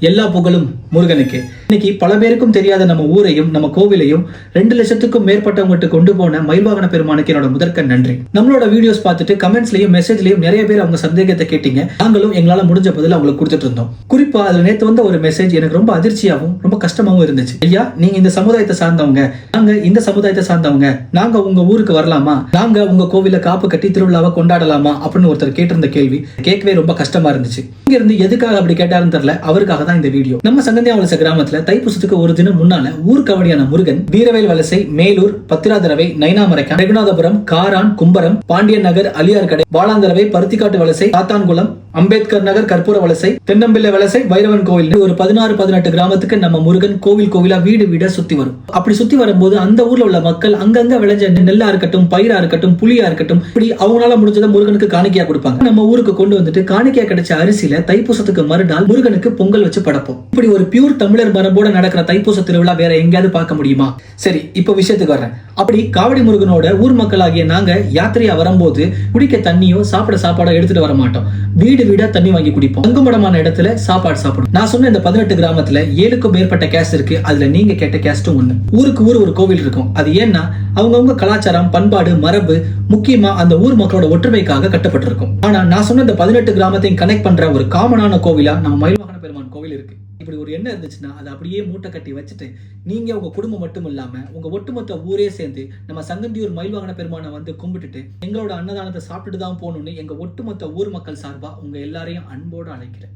எல்லா புகழும் முருகனுக்கு. இன்னைக்கு பல பேருக்கும் தெரியாத நம்ம ஊரையும் நம்ம கோவிலையும் 2 லட்சத்துக்கும் மேற்பட்டவங்ககிட்ட கொண்டு போன மயில்வாகன பெருமானுக்கு என்னோட முதற்க நன்றி. நம்மளோட வீடியோஸ் பார்த்துட்டு கமெண்ட்ஸ்லயும் மெசேஜ்லயும் நிறைய பேர் அவங்க சந்தேகத்தை கேட்டீங்க. நாங்களும் எங்களால முடிஞ்ச பதில் அவங்களுக்கு கொடுத்துட்டு இருந்தோம். குறிப்பா அதுல நேத்து வந்த ஒரு மெசேஜ் எனக்கு ரொம்ப அதிர்ச்சியாகவும் ரொம்ப கஷ்டமாவும் இருந்துச்சு. ஐயா, நீங்க இந்த சமுதாயத்தை சார்ந்தவங்க, நாங்க இந்த சமுதாயத்தை சார்ந்தவங்க, நாங்க உங்க ஊருக்கு வரலாமா, நாங்க உங்க கோவில காப்பு கட்டி திருவிழாவை கொண்டாடலாமா அப்படின்னு ஒருத்தர் கேட்டிருந்த கேள்வி கேட்கவே ரொம்ப கஷ்டமா இருந்துச்சு. இங்க இருந்து எதுக்காக அப்படி கேட்டாருன்னு தெரியல, அவருக்காக தான் இந்த வீடியோ. நம்ம சங்கந்தியாவலச கிராமத்துல தைப்பூசத்துக்கு ஒரு தினம் முன்னால ஊர் கவடியான முருகன் வீரவேல் வலசை, மேலூர், பத்திராதரவை, நைனாமரைக்கான், ரகுநாதபுரம், காரான், கும்பரம், பாண்டியன் நகர், அலியார்கடை, வாளாந்தரவை, பருத்திக்காட்டு வலசை, சாத்தான்குளம், அம்பேத்கர் நகர், கற்பூர வலசை, தென்னம்பிள்ளை வலசை, வைரவன் கோவில், ஒரு 16-18 கிராமத்துக்கு நம்ம முருகன் கோவில் கோவிலா வீடு வீடா சுத்தி வரும். அப்படி சுத்தி வரும்போது அந்த ஊர்ல உள்ள மக்கள் அங்கங்க விளைஞ்ச நெல்லா இருக்கட்டும், பயிரா இருக்கட்டும், புளியா இருக்கட்டும், இப்படி அவங்களால முடிஞ்சதை முருகனுக்கு காணிக்கையா கொடுப்பாங்க. நம்ம ஊருக்கு கொண்டு வந்துட்டு காணிக்கையா கிடைச்ச அரிசியில தைப்பூசத்துக்கு மறுநாள் முருகனுக்கு பொங்கல் வச்சு படைப்போம். இப்படி ஒரு பியூர் தமிழர் மரபோட நடக்கிற தைப்பூச திருவிழா வேற எங்கேயாவது பார்க்க முடியுமா? சரி, இப்ப விஷயத்துக்கு வர்றேன். அப்படி காவடி முருகனோட ஊர் மக்களாகிய நாங்க யாத்திரையா வரும்போது குடிக்க தண்ணியோ சாப்பிட சாப்பாடோ எடுத்துட்டு வர மாட்டோம். வீடு வீடா தண்ணி வாங்கி குடிப்போம். தங்குமடமான இடத்துல சாப்பாடு சாப்பிடும். நான் சொன்ன இந்த 18 கிராமத்துல 7க்கும் மேற்பட்ட கேஸ்ட் இருக்கு. அதுல நீங்க கேட்ட கேஸ்டும் ஒண்ணு. ஊருக்கு ஊர் ஒரு கோவில் இருக்கும். அது ஏன்னா அவங்கவுங்க கலாச்சாரம், பண்பாடு, மரபு, முக்கியமா அந்த ஊர் மக்களோட ஒற்றுமைக்காக கட்டப்பட்டிருக்கும். ஆனா நான் சொன்ன இந்த 18 கிராமத்தையும் கனெக்ட் பண்ற ஒரு காமனான கோவிலா நம்ம மயில்வாகன பெருமான் கோவில் இருக்கு. இப்படி ஒரு எண்ணம் இருந்துச்சுன்னா அதை அப்படியே மூட்டை கட்டி வச்சுட்டு நீங்க உங்க குடும்பம் மட்டும் இல்லாம உங்க ஒட்டுமொத்த ஊரே சேர்ந்து நம்ம சங்கந்தியூர் மயில்வாகன பெருமானை வந்து கும்பிட்டுட்டு எங்களோட அன்னதானத்தை சாப்பிட்டுட்டு தான் போகணும்னு எங்க ஒட்டுமொத்த ஊர் மக்கள் சார்பா உங்க எல்லாரையும் அன்போடு அழைக்கிறேன்.